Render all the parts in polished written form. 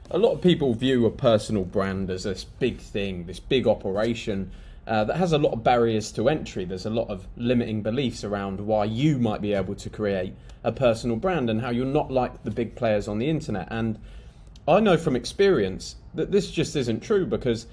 A lot of people view a personal brand as this big thing, this big operation that has a lot of barriers to entry. There's a lot of limiting beliefs around why you might be able to create a personal brand and how you're not like the big players on the internet. And I know from experience that this just isn't true, because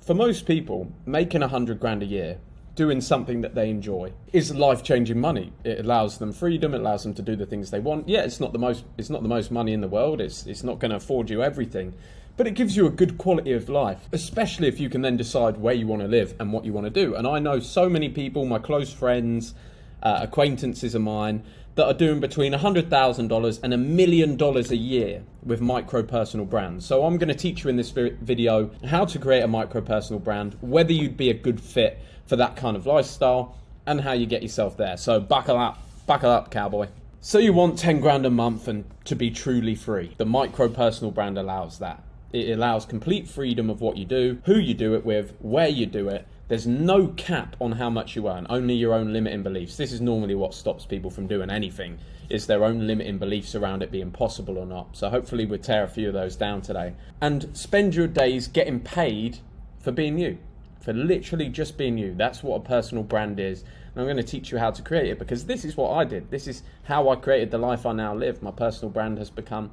for most people, making 100 grand a year, doing something that they enjoy, is life-changing money. It allows them freedom, it allows them to do the things they want. Yeah, it's not the most money in the world, it's not going to afford you everything, but it gives you a good quality of life, especially if you can then decide where you want to live and what you want to do. And I know so many people, my close friends, acquaintances of mine, that are doing between $100,000 and $1 million a year with micro personal brands. So I'm going to teach you in this video how to create a micro personal brand, whether you'd be a good fit for that kind of lifestyle, and how you get yourself there. So buckle up, cowboy. So you want 10 grand a month and to be truly free. The micro personal brand allows that. It allows complete freedom of what you do, who you do it with, where you do it. There's no cap on how much you earn, only your own limiting beliefs. This is normally what stops people from doing anything, is their own limiting beliefs around it being possible or not. So hopefully we'll tear a few of those down today. And spend your days getting paid for being you, for literally just being you. That's what a personal brand is. And I'm going to teach you how to create it, because this is what I did. This is how I created the life I now live. My personal brand has become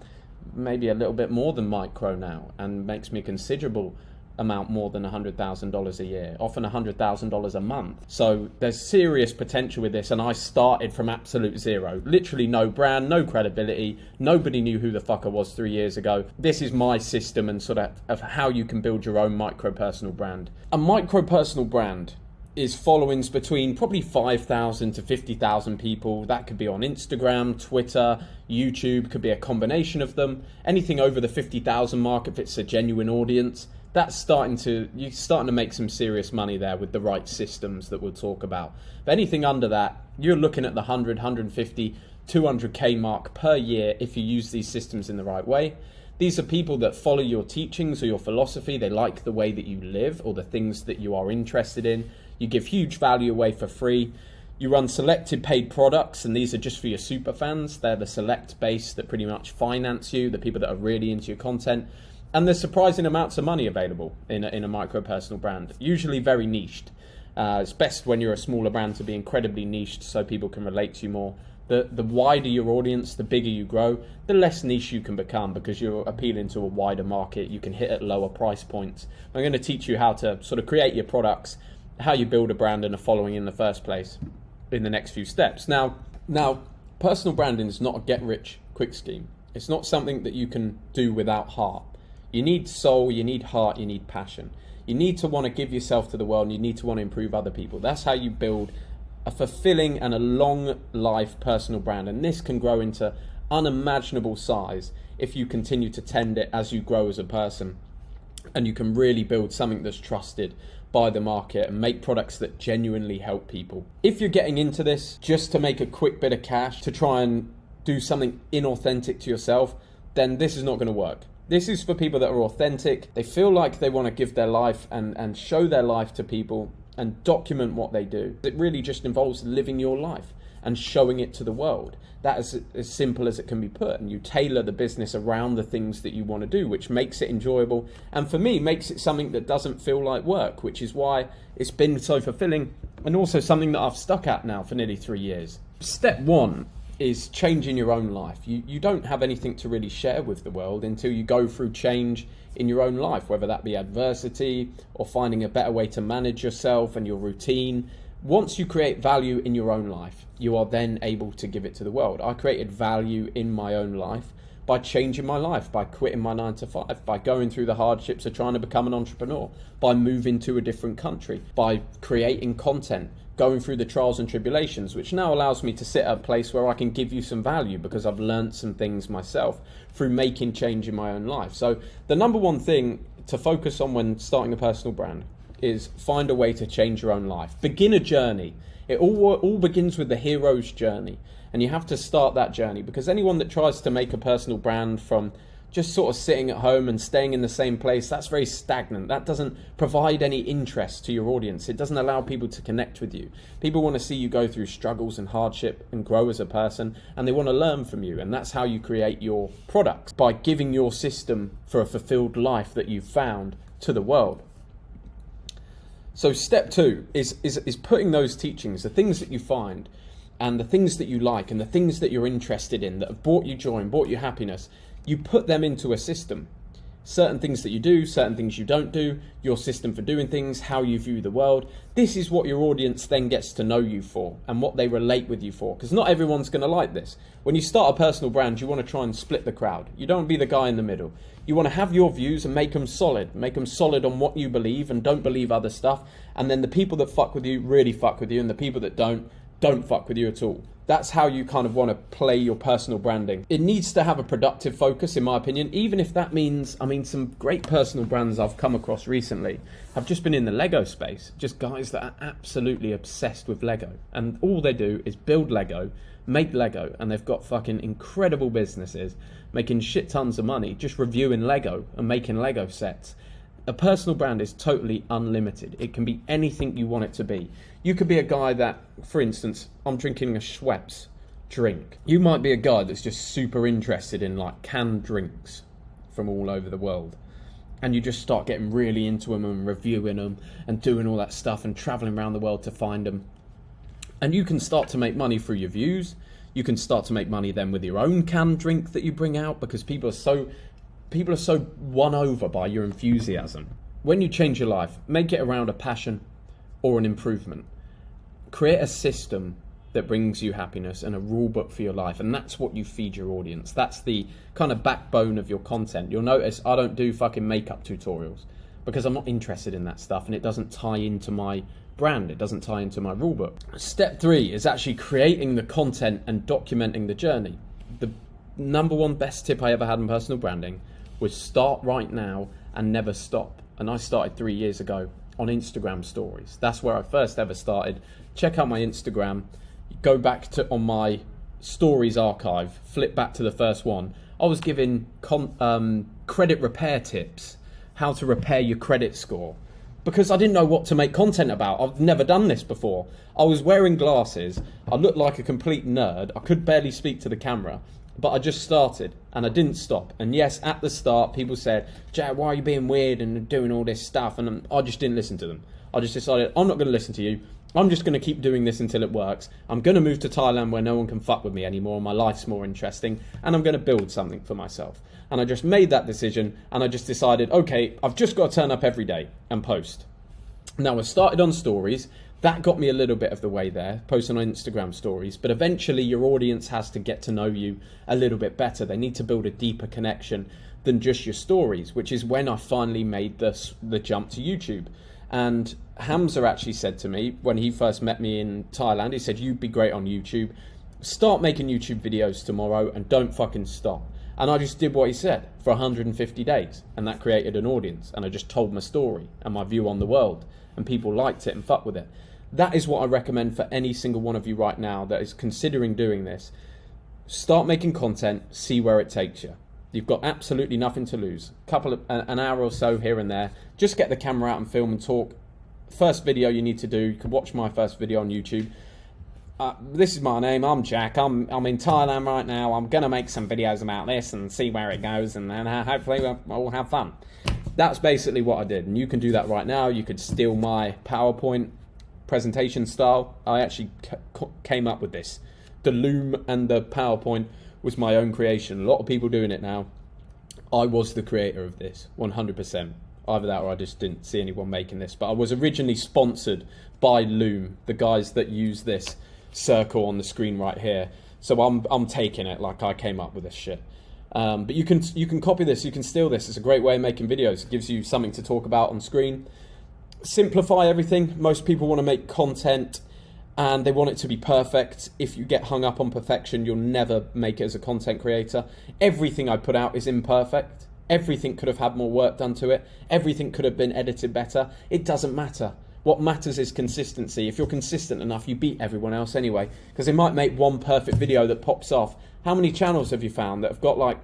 maybe a little bit more than micro now, and makes me a considerable amount more than $100,000 a year, often $100,000 a month. So there's serious potential with this, and I started from absolute zero. Literally no brand, no credibility. Nobody knew who the fuck I was 3 years ago. This is my system and sort of how you can build your own micro personal brand. A micro personal brand is followings between probably 5,000 to 50,000 people. That could be on Instagram, Twitter, YouTube, could be a combination of them. Anything over the 50,000 mark, if it's a genuine audience, you're starting to make some serious money there with the right systems that we'll talk about. But anything under that, you're looking at the 100, 150, 200K mark per year if you use these systems in the right way. These are people that follow your teachings or your philosophy. They like the way that you live or the things that you are interested in. You give huge value away for free. You run selected paid products, and these are just for your super fans. They're the select base that pretty much finance you, the people that are really into your content. And there's surprising amounts of money available in a micro personal brand, usually very niched. It's best when you're a smaller brand to be incredibly niched so people can relate to you more. The wider your audience, the bigger you grow, the less niche you can become, because you're appealing to a wider market. You can hit at lower price points. I'm going to teach you how to sort of create your products, how you build a brand and a following in the first place in the next few steps. Now, personal branding is not a get-rich-quick scheme. It's not something that you can do without heart. You need soul, you need heart, you need passion. You need to want to give yourself to the world, and you need to want to improve other people. That's how you build a fulfilling and a long life personal brand. And this can grow into unimaginable size if you continue to tend it as you grow as a person. And you can really build something that's trusted by the market and make products that genuinely help people. If you're getting into this just to make a quick bit of cash, to try and do something inauthentic to yourself, then this is not going to work. This is for people that are authentic. They feel like they want to give their life and show their life to people and document what they do. It really just involves living your life and showing it to the world. That is as simple as it can be put. And you tailor the business around the things that you want to do, which makes it enjoyable. And for me, makes it something that doesn't feel like work, which is why it's been so fulfilling, and also something that I've stuck at now for nearly 3 years. Step one is changing your own life. You don't have anything to really share with the world until you go through change in your own life, whether that be adversity or finding a better way to manage yourself and your routine. Once you create value in your own life, you are then able to give it to the world. I created value in my own life by changing my life, by quitting my 9 to 5, by going through the hardships of trying to become an entrepreneur, by moving to a different country, by creating content, going through the trials and tribulations, which now allows me to sit at a place where I can give you some value because I've learned some things myself through making change in my own life. So the number one thing to focus on when starting a personal brand is find a way to change your own life. Begin a journey. It all begins with the hero's journey, and you have to start that journey, because anyone that tries to make a personal brand from just sort of sitting at home and staying in the same place, that's very stagnant. That doesn't provide any interest to your audience. It doesn't allow people to connect with you. People want to see you go through struggles and hardship and grow as a person, and they want to learn from you. And that's how you create your products, by giving your system for a fulfilled life that you've found to the world. So step 2 is putting those teachings, the things that you find and the things that you like and the things that you're interested in that have brought you joy and brought you happiness, you put them into a system. Certain things that you do, certain things you don't do, your system for doing things, how you view the world. This is what your audience then gets to know you for and what they relate with you for, because not everyone's going to like this. When you start a personal brand, you want to try and split the crowd. You don't want to be the guy in the middle. You want to have your views and make them solid on what you believe and don't believe other stuff. And then the people that fuck with you really fuck with you, and the people that don't fuck with you at all. That's how you kind of want to play your personal branding. It needs to have a productive focus, in my opinion, even if that means, some great personal brands I've come across recently have just been in the Lego space. Just guys that are absolutely obsessed with Lego. And all they do is build Lego, make Lego, and they've got fucking incredible businesses, making shit tons of money, just reviewing Lego and making Lego sets. A personal brand is totally unlimited. It can be anything you want it to be. You could be a guy that, for instance, I'm drinking a Schweppes drink. You might be a guy that's just super interested in like canned drinks from all over the world. And you just start getting really into them and reviewing them and doing all that stuff and traveling around the world to find them. And you can start to make money through your views. You can start to make money then with your own canned drink that you bring out, because people are so won over by your enthusiasm. When you change your life, make it around a passion or an improvement. Create a system that brings you happiness and a rule book for your life, and that's what you feed your audience. That's the kind of backbone of your content. You'll notice I don't do fucking makeup tutorials because I'm not interested in that stuff, and it doesn't tie into my brand. It doesn't tie into my rule book. Step 3 is actually creating the content and documenting the journey. The number one best tip I ever had in personal branding was start right now and never stop. And I started 3 years ago on Instagram stories. That's where I first ever started. Check out my Instagram, go back to on my stories archive, flip back to the first one. I was giving credit repair tips, how to repair your credit score, because I didn't know what to make content about. I've never done this before. I was wearing glasses, I looked like a complete nerd, I could barely speak to the camera, but I just started and I didn't stop. And yes, at the start, people said, "Jack, why are you being weird and doing all this stuff?" And I just didn't listen to them. I just decided, I'm not going to listen to you. I'm just going to keep doing this until it works. I'm going to move to Thailand where no one can fuck with me anymore. My life's more interesting, and I'm going to build something for myself. And I just made that decision, and I just decided, okay, I've just got to turn up every day and post. Now, I started on stories. That got me a little bit of the way there, posting on Instagram stories. But eventually your audience has to get to know you a little bit better. They need to build a deeper connection than just your stories, which is when I finally made the jump to YouTube. And Hamza actually said to me when he first met me in Thailand, he said, "You'd be great on YouTube. Start making YouTube videos tomorrow and don't fucking stop." And I just did what he said for 150 days. And that created an audience. And I just told my story and my view on the world. And people liked it and fucked with it. That is what I recommend for any single one of you right now that is considering doing this. Start making content, see where it takes you. You've got absolutely nothing to lose. An hour or so here and there. Just get the camera out and film and talk. First video you need to do, you can watch my first video on YouTube. This is my name, I'm Jack. I'm in Thailand right now. I'm going to make some videos about this and see where it goes, and then hopefully we'll have fun. That's basically what I did, and you can do that right now. You could steal my PowerPoint presentation style. I actually came up with this. The Loom and the PowerPoint was my own creation. A lot of people doing it now. I was the creator of this, 100%. Either that or I just didn't see anyone making this. But I was originally sponsored by Loom, the guys that use this circle on the screen right here. So I'm taking it like I came up with this shit. But you can copy this, you can steal this. It's a great way of making videos. It gives you something to talk about on screen. Simplify everything. Most people want to make content and they want it to be perfect. If you get hung up on perfection, you'll never make it as a content creator. Everything I put out is imperfect. Everything could have had more work done to it. Everything could have been edited better. It doesn't matter. What matters is consistency. If you're consistent enough, you beat everyone else anyway, because they might make one perfect video that pops off. How many channels have you found that have got like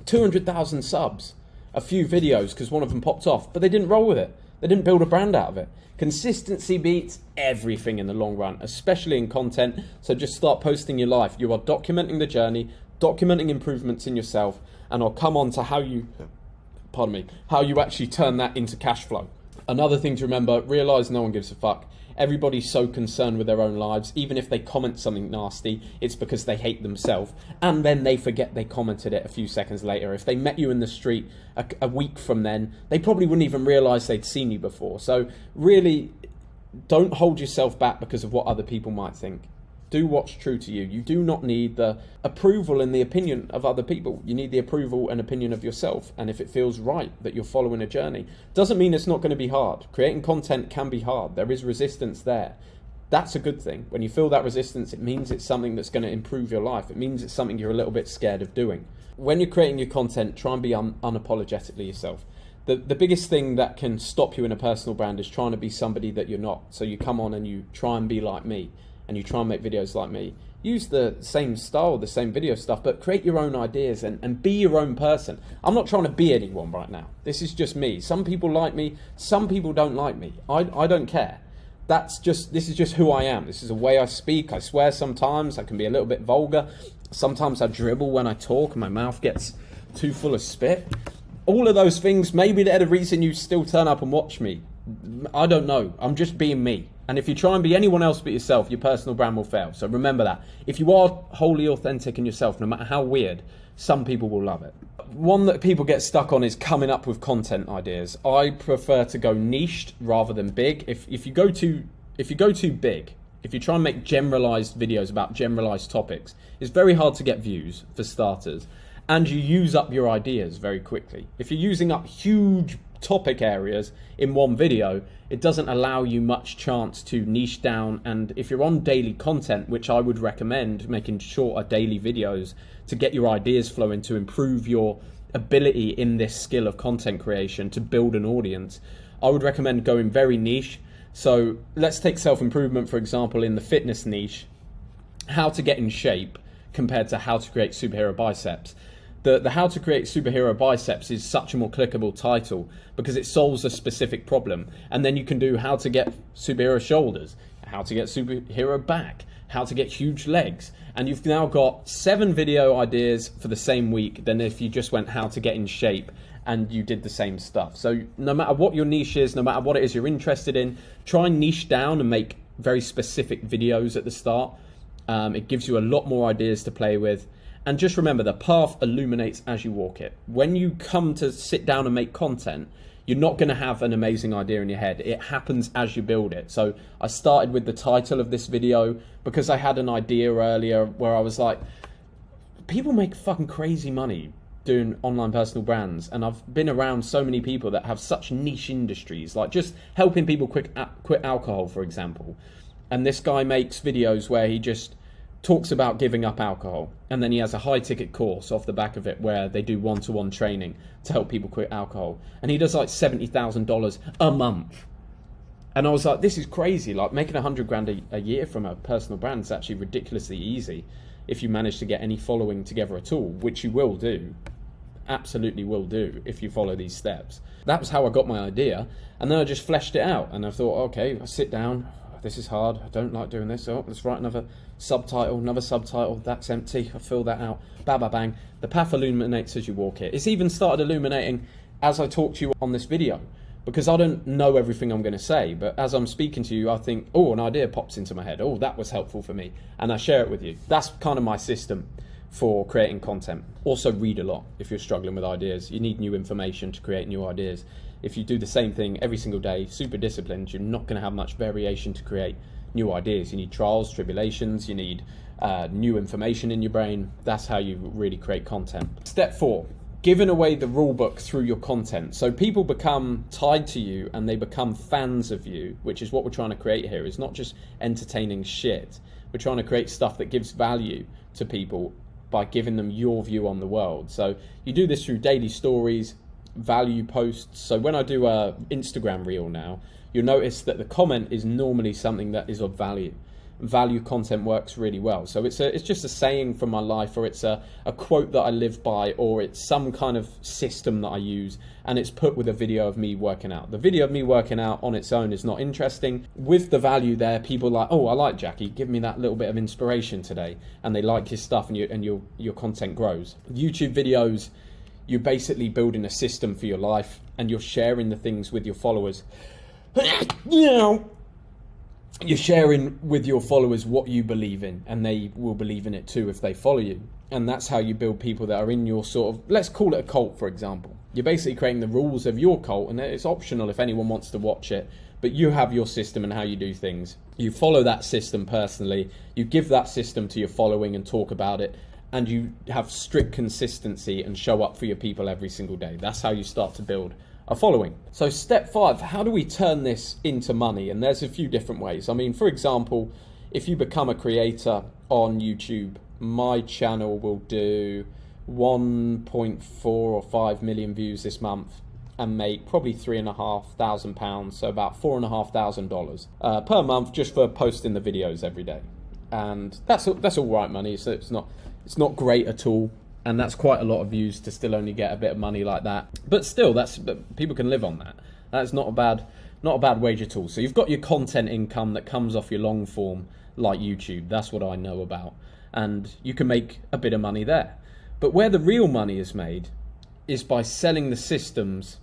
200,000 subs, a few videos because one of them popped off, but they didn't roll with it. They didn't build a brand out of it. Consistency beats everything in the long run, especially in content. So just start posting your life. You are documenting the journey, documenting improvements in yourself, and I'll come on to how you actually turn that into cash flow. Another thing to remember, realize no one gives a fuck. Everybody's so concerned with their own lives. Even if they comment something nasty, it's because they hate themselves. And then they forget they commented it a few seconds later. If they met you in the street a week from then, they probably wouldn't even realize they'd seen you before. So really, don't hold yourself back because of what other people might think. Do what's true to you. You do not need the approval and the opinion of other people. You need the approval and opinion of yourself. And if it feels right that you're following a journey, doesn't mean it's not going to be hard. Creating content can be hard. There is resistance there. That's a good thing. When you feel that resistance, it means it's something that's going to improve your life. It means it's something you're a little bit scared of doing. When you're creating your content, try and be unapologetically yourself. The biggest thing that can stop you in a personal brand is trying to be somebody that you're not. So you come on and you try and be like me, and you try and make videos like me. Use the same style, the same video stuff, but create your own ideas and be your own person. I'm not trying to be anyone right now. This is just me. Some people like me, some people don't like me. I don't care. This is just who I am. This is the way I speak. I swear sometimes. I can be a little bit vulgar. Sometimes I dribble when I talk and my mouth gets too full of spit. All of those things, maybe they're the reason you still turn up and watch me. I don't know. I'm just being me. And if you try and be anyone else but yourself, your personal brand will fail. So remember that. If you are wholly authentic in yourself, no matter how weird, some people will love it. One that people get stuck on is coming up with content ideas. I prefer to go niched rather than big. If you go too big, if you try and make generalized videos about generalized topics, it's very hard to get views for starters. And you use up your ideas very quickly. If you're using up huge topic areas in one video, it doesn't allow you much chance to niche down. And if you're on daily content, which I would recommend making shorter daily videos to get your ideas flowing, to improve your ability in this skill of content creation, to build an audience, I would recommend going very niche. So let's take self-improvement, for example, in the fitness niche, how to get in shape compared to how to create superhero biceps. The how to create superhero biceps is such a more clickable title because it solves a specific problem. And then you can do how to get superhero shoulders, how to get superhero back, how to get huge legs. And you've now got 7 video ideas for the same week than if you just went how to get in shape and you did the same stuff. So no matter what your niche is, no matter what it is you're interested in, try and niche down and make very specific videos at the start. It gives you a lot more ideas to play with. And just remember, the path illuminates as you walk it. When you come to sit down and make content, you're not going to have an amazing idea in your head. It happens as you build it. So I started with the title of this video because I had an idea earlier where I was like, people make fucking crazy money doing online personal brands. And I've been around so many people that have such niche industries, like just helping people quit alcohol, for example. And this guy makes videos where he just talks about giving up alcohol, and then he has a high ticket course off the back of it where they do one-to-one training to help people quit alcohol, and he does like $70,000 a month. And I was like, this is crazy. Like, making $100,000 a year from a personal brand is actually ridiculously easy if you manage to get any following together at all, which you will do, absolutely will do if you follow these steps. That was how I got my idea, and then I just fleshed it out, and I thought, okay, I sit down, this is hard, I don't like doing this, let's write another subtitle, that's empty, I fill that out, bang. The path illuminates as you walk it. It's even started illuminating as I talk to you on this video, because I don't know everything I'm going to say, but as I'm speaking to you, I think, an idea pops into my head, that was helpful for me, and I share it with you. That's kind of my system for creating content. Also, read a lot if you're struggling with ideas. You need new information to create new ideas. If you do the same thing every single day, super disciplined, you're not going to have much variation to create new ideas. You need trials, tribulations, you need new information in your brain. That's how you really create content. Step 4, giving away the rule book through your content. So people become tied to you and they become fans of you, which is what we're trying to create here. It's not just entertaining shit. We're trying to create stuff that gives value to people by giving them your view on the world. So you do this through daily stories, value posts. So when I do a Instagram reel now, you'll notice that the comment is normally something that is of value. value content works really well. So it's just a saying from my life, or it's a quote that I live by, or it's some kind of system that I use, and it's put with a video of me working out. The video of me working out on its own is not interesting. With the value there, people are like, oh, I like Jackie, give me that little bit of inspiration today, and they like his stuff, and your content grows. YouTube videos, you're basically building a system for your life, and you're sharing the things with your followers. You're sharing with your followers what you believe in, and they will believe in it too if they follow you. And that's how you build people that are in your sort of, let's call it a cult, for example. You're basically creating the rules of your cult, and it's optional if anyone wants to watch it, but you have your system and how you do things. You follow that system personally, you give that system to your following and talk about it, and you have strict consistency and show up for your people every single day. That's how you start to build a following. So step 5, how do we turn this into money? And there's a few different ways. I mean, for example, if you become a creator on YouTube, my channel will do 1.4 or 5 million views this month and make probably £3,500, so about $4,500 per month just for posting the videos every day. And that's all right money. So it's not great at all. And that's quite a lot of views to still only get a bit of money like that. But still, people can live on that. That's not a bad wage at all. So you've got your content income that comes off your long form, like YouTube. That's what I know about. And you can make a bit of money there. But where the real money is made is by selling the systems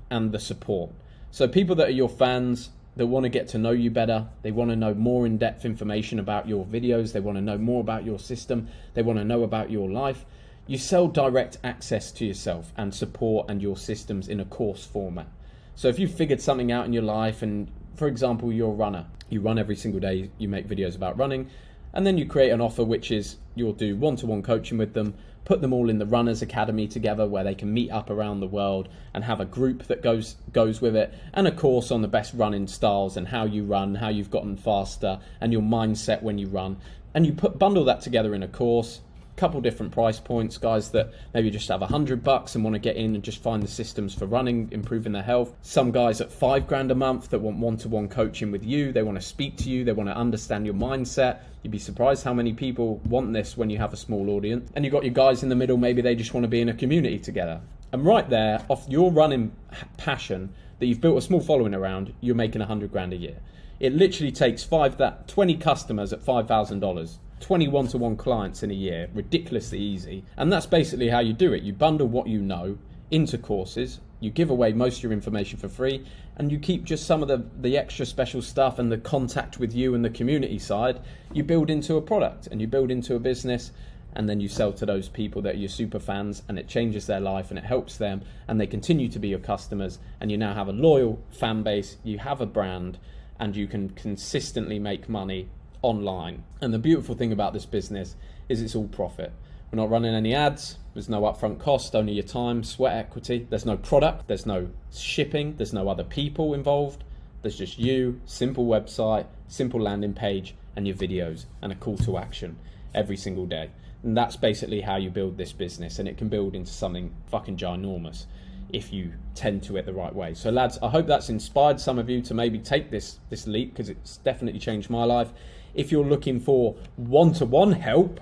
and the support. So people that are your fans, that want to get to know you better, they want to know more in-depth information about your videos, they want to know more about your system, they want to know about your life. You sell direct access to yourself and support and your systems in a course format. So if you've figured something out in your life, and for example, you're a runner, you run every single day, you make videos about running, and then you create an offer which is you'll do one-to-one coaching with them, put them all in the Runners Academy together where they can meet up around the world and have a group that goes with it, and a course on the best running styles and how you run, how you've gotten faster, and your mindset when you run. And you bundle that together in a course. Couple different price points, guys that maybe just have $100 and want to get in and just find the systems for running, improving their health. Some guys at $5,000 a month that want one-to-one coaching with you. They want to speak to you, they want to understand your mindset. You'd be surprised how many people want this when you have a small audience. And you've got your guys in the middle, maybe they just want to be in a community together. And right there, off your running passion that you've built a small following around, you're making $100,000 a year. It literally takes 20 customers at $5,000. 20 one-to-one clients in a year, ridiculously easy. And that's basically how you do it. You bundle what you know into courses, you give away most of your information for free, and you keep just some of the extra special stuff and the contact with you and the community side, you build into a product and you build into a business, and then you sell to those people that are your super fans, and it changes their life and it helps them, and they continue to be your customers, and you now have a loyal fan base, you have a brand, and you can consistently make money online. And the beautiful thing about this business is it's all profit. We're not running any ads, there's no upfront cost, only your time, sweat equity. There's no product, there's no shipping, there's no other people involved. There's just you, simple website, simple landing page, and your videos, and a call to action every single day. And that's basically how you build this business, and it can build into something fucking ginormous if you tend to it the right way. So lads, I hope that's inspired some of you to maybe take this leap, because it's definitely changed my life. If you're looking for one-to-one help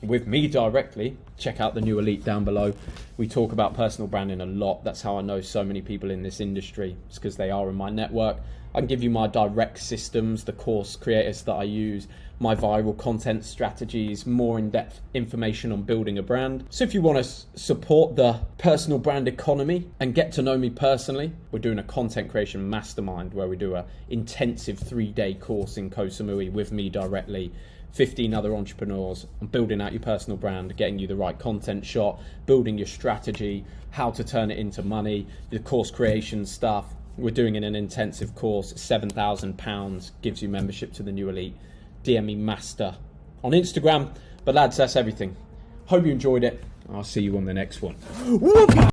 with me directly, check out the New Elite down below. We talk about personal branding a lot. That's how I know so many people in this industry. It's because they are in my network. I can give you my direct systems, the course creators that I use, my viral content strategies, more in-depth information on building a brand. So if you want to support the personal brand economy and get to know me personally, we're doing a content creation mastermind where we do an intensive 3-day course in Koh Samui with me directly, 15 other entrepreneurs, on building out your personal brand, getting you the right content shot, building your strategy, how to turn it into money, the course creation stuff. We're doing in an intensive course, £7,000, gives you membership to the New Elite. DM me Master on Instagram. But lads, that's everything. Hope you enjoyed it. I'll see you on the next one.